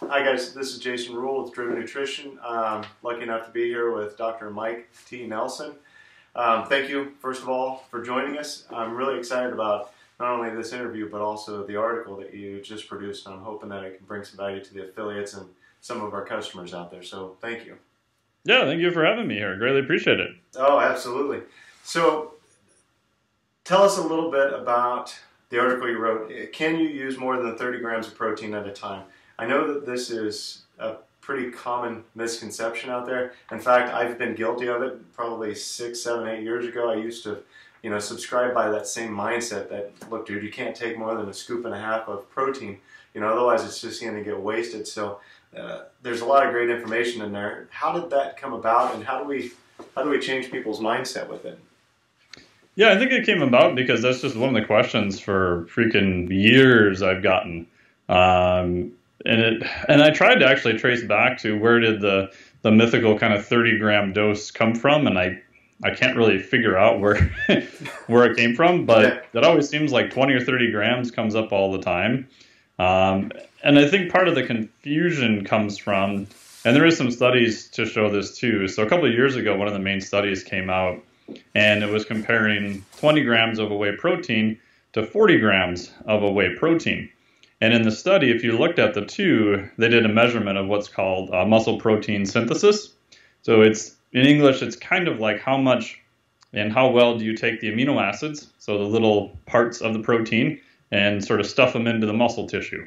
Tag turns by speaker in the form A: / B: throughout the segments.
A: Hi guys, this is Jason Rule with Driven Nutrition. Lucky enough to be here with Dr. Mike T. Nelson. Thank you, first of all, for joining us. I'm really excited about not only this interview, but also the article that you just produced. I'm hoping that it can bring some value to the affiliates and some of our customers out there. So thank you.
B: Yeah, thank you for having me here. Greatly appreciate it.
A: Oh, absolutely. So tell us a little bit about the article you wrote. Can you use more than 30 grams of protein at a time? I know that this is a pretty common misconception out there. In fact, I've been guilty of it probably 6, 7, 8 years ago. I used to, subscribe by that same mindset that, look, dude, you can't take more than a scoop and a half of protein, otherwise it's just going to get wasted. So there's a lot of great information in there. How did that come about, and how do we change people's mindset with it?
B: Yeah, I think it came about because that's just one of the questions for freaking years I've gotten. And I tried to actually trace back to where did the mythical kind of 30-gram dose come from, and I can't really figure out where where it came from, but it always seems like 20 or 30 grams comes up all the time. And I think part of the confusion comes from, and there is some studies to show this too. So a couple of years ago, one of the main studies came out, and it was comparing 20 grams of a whey protein to 40 grams of a whey protein. And in the study, if you looked at the two, they did a measurement of what's called muscle protein synthesis. So it's, in English, it's kind of like how much and how well do you take the amino acids, so the little parts of the protein, and sort of stuff them into the muscle tissue.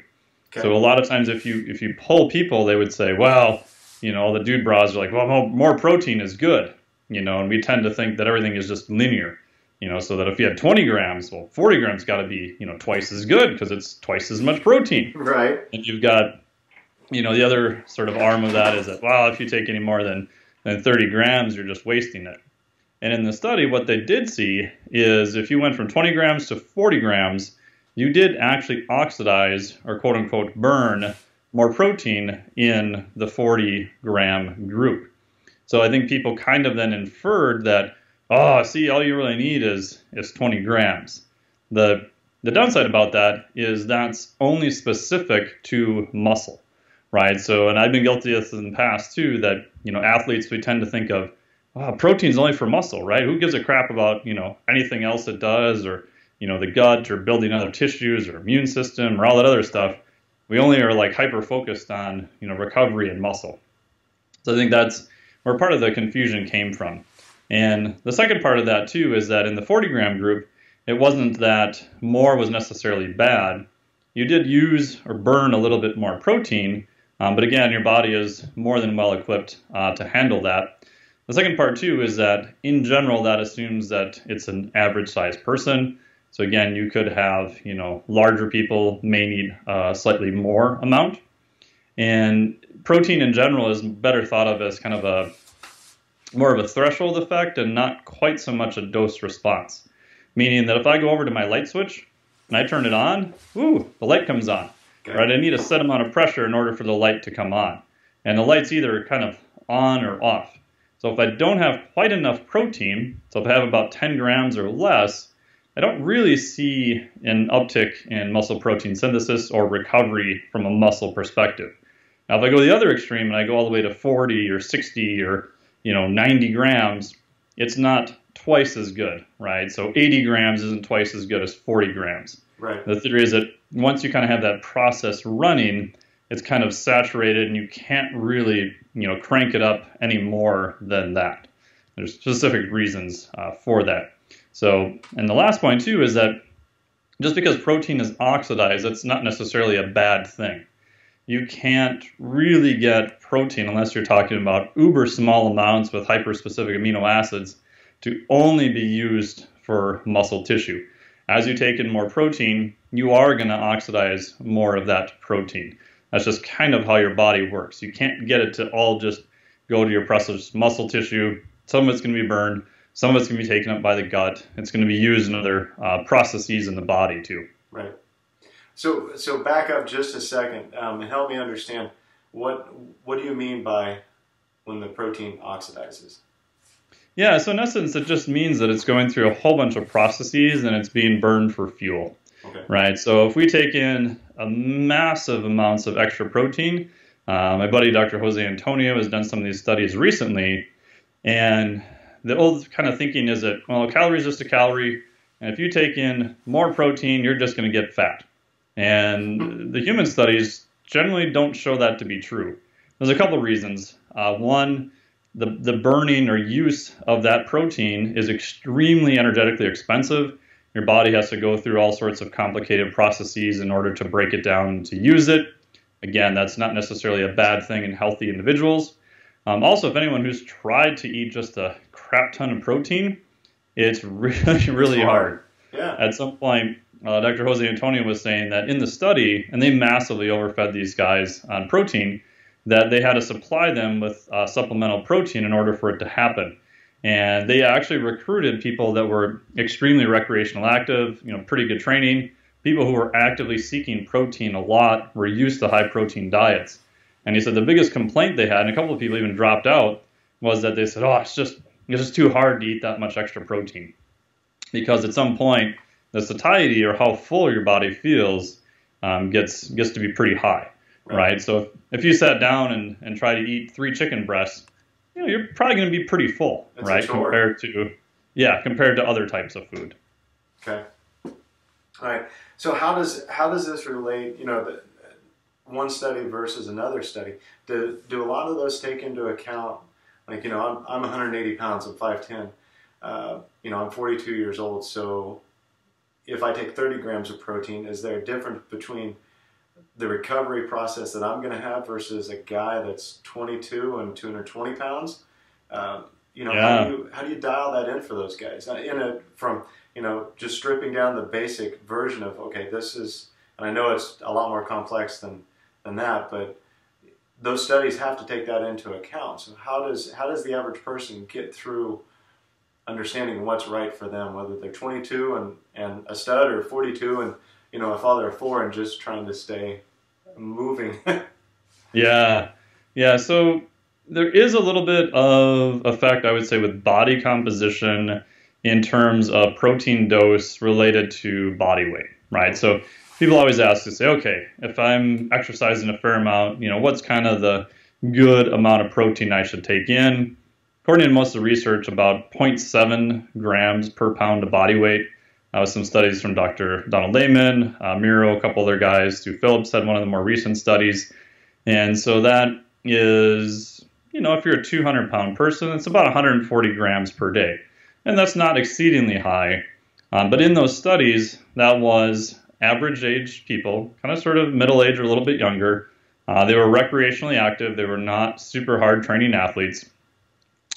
B: Okay. So a lot of times if you poll people, they would say, well, the dude bras are like, well, more protein is good, and we tend to think that everything is just linear. So that if you had 20 grams, well, 40 grams got to be, twice as good because it's twice as much protein.
A: Right.
B: And you've got, the other sort of arm of that is that, well, if you take any more than 30 grams, you're just wasting it. And in the study, what they did see is if you went from 20 grams to 40 grams, you did actually oxidize or quote unquote burn more protein in the 40-gram group. So I think people kind of then inferred that, oh, see, all you really need is 20 grams. The downside about that is that's only specific to muscle, right? So, and I've been guilty of this in the past too, that, athletes, we tend to think of, oh, protein's only for muscle, right? Who gives a crap about, anything else it does, or, the gut, or building other tissues, or immune system, or all that other stuff. We only are like hyper-focused on, recovery and muscle. So I think that's where part of the confusion came from. And the second part of that, too, is that in the 40-gram group, it wasn't that more was necessarily bad. You did use or burn a little bit more protein, but again, your body is more than well equipped to handle that. The second part, too, is that in general, that assumes that it's an average-sized person. So again, you could have, larger people may need a slightly more amount. And protein in general is better thought of as kind of more of a threshold effect and not quite so much a dose response. Meaning that if I go over to my light switch and I turn it on, the light comes on. Okay. Right? I need a set amount of pressure in order for the light to come on. And the light's either kind of on or off. So if I don't have quite enough protein, so if I have about 10 grams or less, I don't really see an uptick in muscle protein synthesis or recovery from a muscle perspective. Now if I go the other extreme and I go all the way to 40 or 60 or 90 grams, it's not twice as good, right? So 80 grams isn't twice as good as 40 grams.
A: Right.
B: The theory is that once you kind of have that process running, it's kind of saturated and you can't really, crank it up any more than that. There's specific reasons for that. So, and the last point too is that just because protein is oxidized, it's not necessarily a bad thing. You can't really get protein unless you're talking about uber small amounts with hyper-specific amino acids to only be used for muscle tissue. As you take in more protein, you are going to oxidize more of that protein. That's just kind of how your body works. You can't get it to all just go to your precious muscle tissue. Some of it's going to be burned. Some of it's going to be taken up by the gut. It's going to be used in other processes in the body too.
A: Right. So back up just a second and help me understand what do you mean by when the protein oxidizes?
B: Yeah, so in essence, it just means that it's going through a whole bunch of processes and it's being burned for fuel.
A: Okay.
B: right? So if we take in a massive amounts of extra protein, my buddy Dr. Jose Antonio has done some of these studies recently, and the old kind of thinking is that, well, a calorie is just a calorie, and if you take in more protein, you're just going to get fat. And the human studies generally don't show that to be true. There's a couple of reasons. One, the burning or use of that protein is extremely energetically expensive. Your body has to go through all sorts of complicated processes in order to break it down to use it. Again, that's not necessarily a bad thing in healthy individuals. Also, if anyone who's tried to eat just a crap ton of protein, it's really, really hard.
A: Yeah.
B: At some point, Dr. Jose Antonio was saying that in the study, and they massively overfed these guys on protein, that they had to supply them with supplemental protein in order for it to happen. And they actually recruited people that were extremely recreational active, pretty good training. People who were actively seeking protein a lot were used to high protein diets. And he said the biggest complaint they had, and a couple of people even dropped out, was that they said, oh, it's just too hard to eat that much extra protein. Because at some point, the satiety or how full your body feels gets to be pretty high, right? So if you sat down and try to eat 3 chicken breasts, you're probably going to be pretty full,
A: That's
B: right? Compared to other types of food.
A: Okay. All right. So how does this relate? One study versus another study. Do a lot of those take into account? Like, I'm 180 pounds. I'm 5'10". I'm 42 years old. So if I take 30 grams of protein, is there a difference between the recovery process that I'm going to have versus a guy that's 22 and 220 pounds? How do you dial that in for those guys? From just stripping down the basic version of, okay, this is, and I know it's a lot more complex than that, but those studies have to take that into account. So how does the average person get through understanding what's right for them, whether they're 22 and a stud, or 42 and a father of 4 and just trying to stay moving?
B: Yeah. So there is a little bit of effect, I would say, with body composition in terms of protein dose related to body weight, right? So people always ask to say, okay, if I'm exercising a fair amount, what's kind of the good amount of protein I should take in? According to most of the research, about 0.7 grams per pound of body weight. With some studies from Dr. Donald Lehman, Miro, a couple other guys. Stu Phillips had one of the more recent studies. And so that is, if you're a 200-pound person, it's about 140 grams per day. And that's not exceedingly high. But in those studies, that was average-age people, kind of sort of middle-aged or a little bit younger. They were recreationally active. They were not super hard training athletes.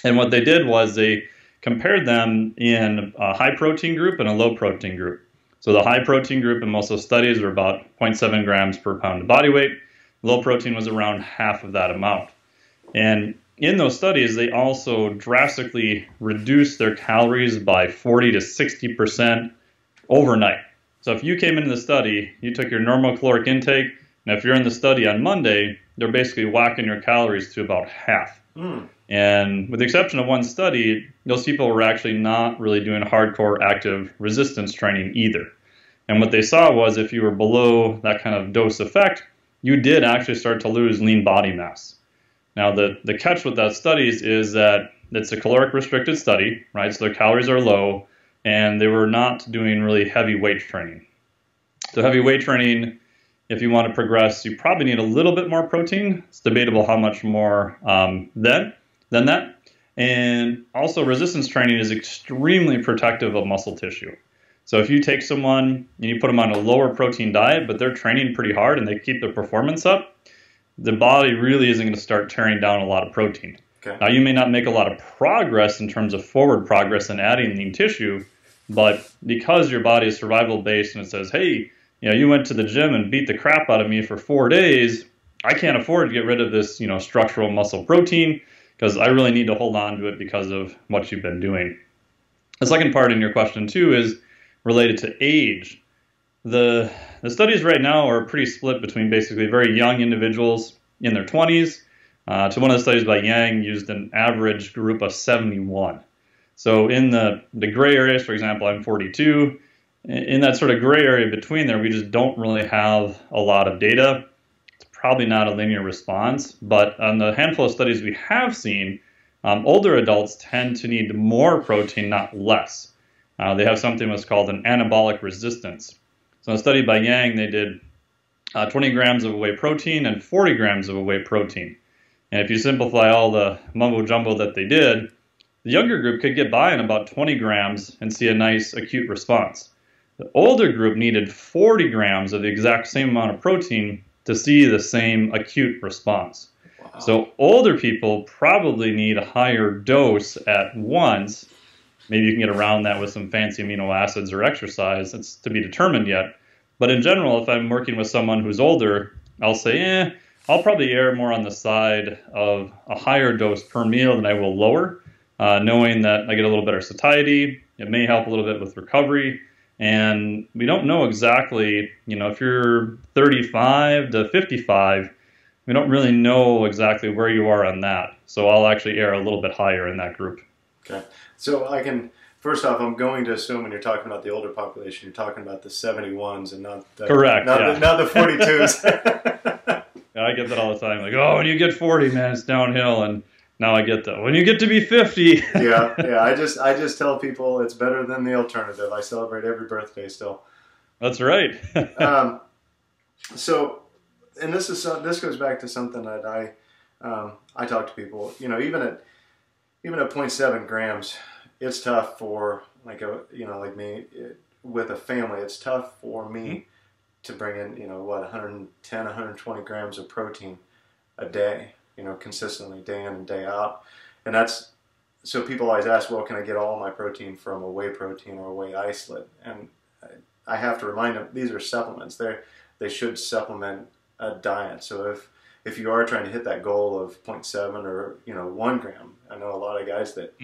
B: And what they did was they compared them in a high protein group and a low protein group. So the high protein group in most of the studies were about 0.7 grams per pound of body weight. Low protein was around half of that amount. And in those studies, they also drastically reduced their calories by 40 to 60% overnight. So if you came into the study, you took your normal caloric intake, and if you're in the study on Monday, they're basically whacking your calories to about half. And with the exception of one study, those people were actually not really doing hardcore active resistance training either. And what they saw was if you were below that kind of dose effect, you did actually start to lose lean body mass. Now, the catch with that study is that it's a caloric restricted study, right? So their calories are low, and they were not doing really heavy weight training. So heavy weight training, if you want to progress, you probably need a little bit more protein. It's debatable how much more than that. And also resistance training is extremely protective of muscle tissue. So if you take someone and you put them on a lower protein diet, but they're training pretty hard and they keep their performance up, the body really isn't going to start tearing down a lot of protein.
A: Okay.
B: Now, you may not make a lot of progress in terms of forward progress in adding lean tissue, but because your body is survival based and it says, hey, you went to the gym and beat the crap out of me for 4 days, I can't afford to get rid of this, structural muscle protein because I really need to hold on to it because of what you've been doing. The second part in your question too is related to age. The studies right now are pretty split between basically very young individuals in their 20s to one of the studies by Yang used an average group of 71. So in the gray areas, for example, I'm 42, in that sort of gray area between there, we just don't really have a lot of data. It's probably not a linear response, but on the handful of studies we have seen, older adults tend to need more protein, not less. They have something that's called an anabolic resistance. So in a study by Yang, they did 20 grams of whey protein and 40 grams of whey protein. And if you simplify all the mumbo jumbo that they did, the younger group could get by on about 20 grams and see a nice acute response. The older group needed 40 grams of the exact same amount of protein to see the same acute response. Wow. So older people probably need a higher dose at once. Maybe you can get around that with some fancy amino acids or exercise. It's to be determined yet. But in general, if I'm working with someone who's older, I'll say, I'll probably err more on the side of a higher dose per meal than I will lower, knowing that I get a little better satiety. It may help a little bit with recovery. And we don't know exactly, if you're 35 to 55, we don't really know exactly where you are on that. So I'll actually err a little bit higher in that group.
A: Okay. So first off, I'm going to assume when you're talking about the older population, you're talking about the 71s and not the,
B: correct,
A: not the 42s.
B: Yeah, I get that all the time. Like, when you get 40, man, it's downhill. And now I get that. When you get to be 50.
A: yeah. I just tell people it's better than the alternative. I celebrate every birthday still.
B: That's right.
A: So, and this goes back to something that I talk to people. Even at 0.7 grams, it's tough for like me with a family. It's tough for me to bring in 110, 120 grams of protein a day. Consistently day in and day out. And so people always ask, well, can I get all my protein from a whey protein or a whey isolate? And I have to remind them, these are supplements. They should supplement a diet. So if you are trying to hit that goal of 0.7 or 1 gram, I know a lot of guys that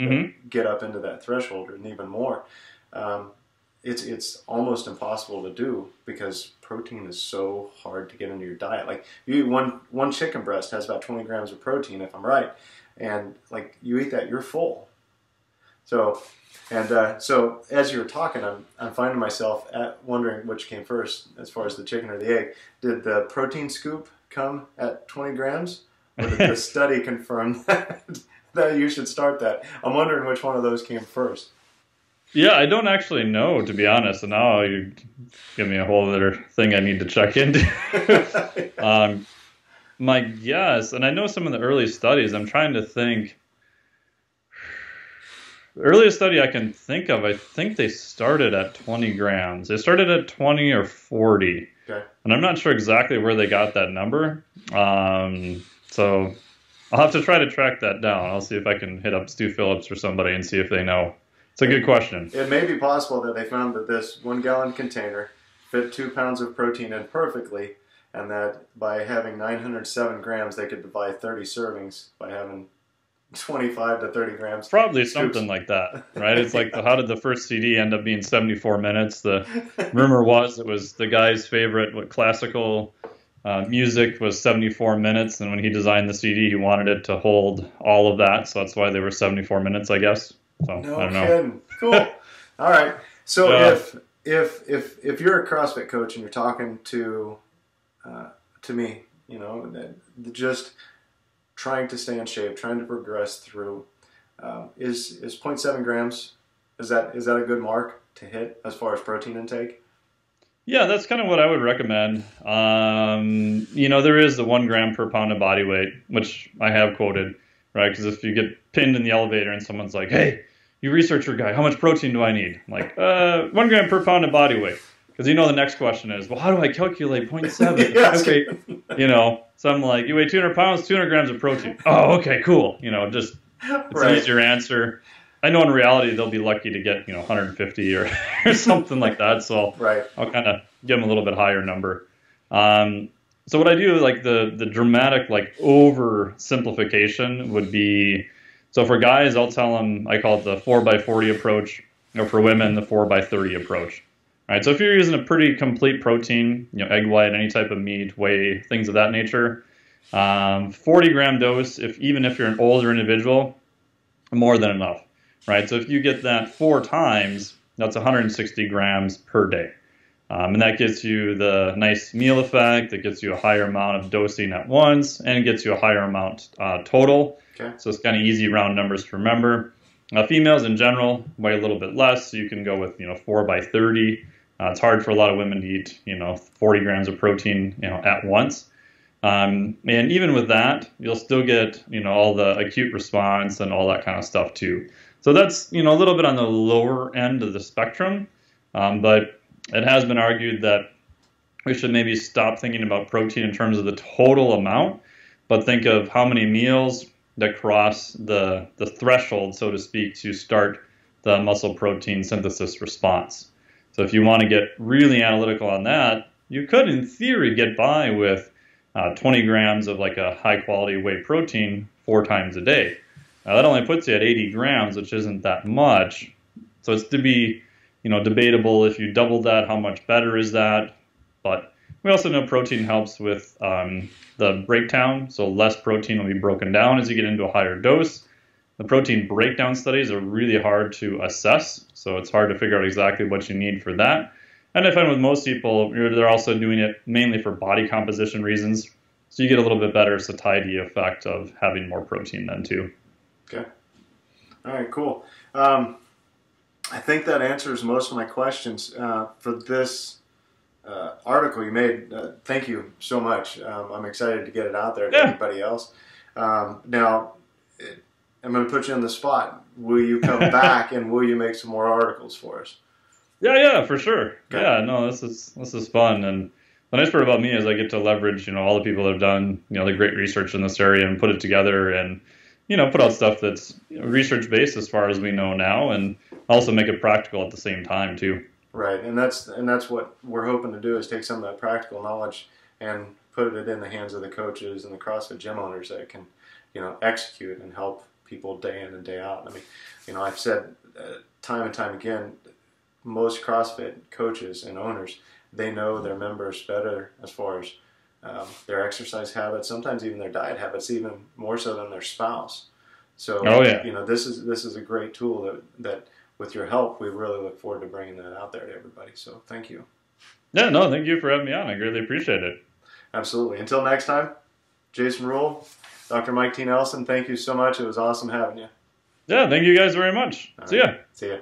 A: get up into that threshold and even more. It's almost impossible to do because protein is so hard to get into your diet. Like you eat one chicken breast has about 20 grams of protein, if I'm right, and like you eat that, you're full. So as you were talking, I'm finding myself wondering which came first, as far as the chicken or the egg. Did the protein scoop come at 20 grams, or did the study confirm that you should start that? I'm wondering which one of those came first.
B: Yeah, I don't actually know, to be honest. And now you give me a whole other thing I need to check into. My guess, and I know some of the early studies, I'm trying to think. The earliest study I can think of, I think they started at 20 grams. They started at 20 or 40. Okay. And I'm not sure exactly where they got that number. So I'll have to try to track that down. I'll see if I can hit up Stu Phillips or somebody and see if they know. It's a good question.
A: It may be possible that they found that this 1 gallon container fit 2 pounds of protein in perfectly, and that by having 907 grams, they could divide 30 servings by having 25 to 30 grams.
B: Probably something like that, right? It's like, how did the first CD end up being 74 minutes? The rumor was it was the guy's favorite, classical music was 74 minutes, and when he designed the CD, he wanted it to hold all of that, so that's why they were 74 minutes, I guess. So,
A: no
B: I don't know.
A: Kidding. Cool. All right. So if you're a CrossFit coach and you're talking to me, just trying to stay in shape, trying to progress through, is 0.7 grams, is that a good mark to hit as far as protein intake?
B: Yeah, that's kind of what I would recommend. There is the 1 gram per pound of body weight, which I have quoted, right? Because if you get pinned in the elevator and someone's like, hey, you researcher guy, how much protein do I need? I'm like, 1 gram per pound of body weight. Because the next question is, well, how do I calculate 0.7?
A: Yes.
B: Okay, so I'm like, you weigh 200 pounds, 200 grams of protein. Oh, okay, cool. It's an easier answer. I know in reality they'll be lucky to get 150 or something like that. So I'll kind of give them a little bit higher number. So what I do, like the dramatic oversimplification would be, so for guys, I'll tell them, I call it the 4x40 approach, or for women, the 4x30 approach. All right, so if you're using a pretty complete protein, egg white, any type of meat, whey, things of that nature, 40-gram dose, even if you're an older individual, more than enough, right? So if you get that 4 times, that's 160 grams per day. And that gets you the nice meal effect. It gets you a higher amount of dosing at once, and it gets you a higher amount total.
A: Okay.
B: So it's kind of easy round numbers to remember. Females in general weigh a little bit less, so you can go with 4 by 30. It's hard for a lot of women to eat 40 grams of protein at once. And even with that, you'll still get all the acute response and all that kind of stuff too. So that's a little bit on the lower end of the spectrum, but it has been argued that we should maybe stop thinking about protein in terms of the total amount, but think of how many meals that cross the threshold, so to speak, to start the muscle protein synthesis response. So if you want to get really analytical on that, you could, in theory, get by with 20 grams of like a high-quality whey protein 4 times a day. Now, that only puts you at 80 grams, which isn't that much. So it's to be debatable if you double that, how much better is that? But we also know protein helps with the breakdown, so less protein will be broken down as you get into a higher dose. The protein breakdown studies are really hard to assess, so it's hard to figure out exactly what you need for that. And I find with most people, they're also doing it mainly for body composition reasons, so you get a little bit better satiety effect of having more protein then too.
A: Okay. All right, cool. I think that answers most of my questions for this article you made. Thank you so much. I'm excited to get it out there to everybody else. Now, I'm going to put you on the spot. Will you come back and will you make some more articles for us?
B: Yeah, for sure.
A: Okay.
B: Yeah, no, this is fun, and the nice part about me is I get to leverage all the people that have done the great research in this area and put it together and put out stuff that's research based as far as we know now, and also make it practical at the same time too.
A: Right, and that's what we're hoping to do, is take some of that practical knowledge and put it in the hands of the coaches and the CrossFit gym owners that can, execute and help people day in and day out. I mean, I've said time and time again, most CrossFit coaches and owners, they know their members better as far as their exercise habits, sometimes even their diet habits, even more so than their spouse. So, this is a great tool that with your help, we really look forward to bringing that out there to everybody. So thank you.
B: Yeah, no, thank you for having me on. I greatly appreciate it.
A: Absolutely. Until next time, Jason Rule, Dr. Mike T. Nelson, thank you so much. It was awesome having you.
B: Yeah, thank you guys very much. See ya.
A: See ya.